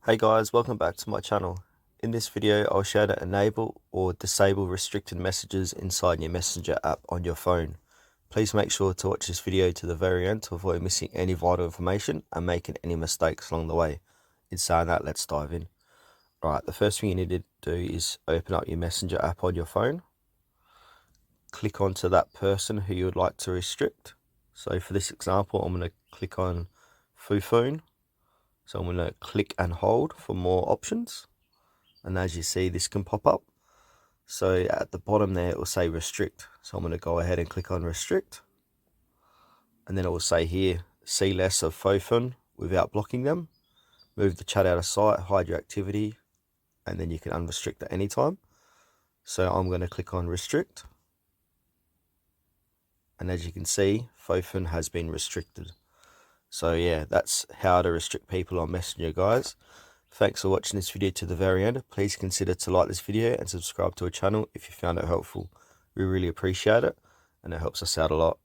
Hey guys, welcome back to my channel. In this video, I'll show how to enable or disable restricted messages inside your Messenger app on your phone. Please make sure to watch this video to the very end to avoid missing any vital information and making any mistakes along the way. In saying that, let's dive in. Right, the first thing you need to do is open up your Messenger app on your phone. Click onto that person who you would like to restrict. So for this example, I'm going to click on Fufun. So I'm going to click and hold for more options. And as you see, this can pop up. So at the bottom there, it will say restrict. So I'm going to go ahead and click on restrict. And then it will say here, see less of Fofun without blocking them. Move the chat out of sight, hide your activity, and then you can unrestrict at any time. So I'm going to click on restrict. And as you can see, Fofun has been restricted. So yeah, that's how to restrict people on Messenger, guys. Thanks for watching this video to the very end. Please consider to like this video and subscribe to our channel if you found it helpful. We really appreciate it and it helps us out a lot.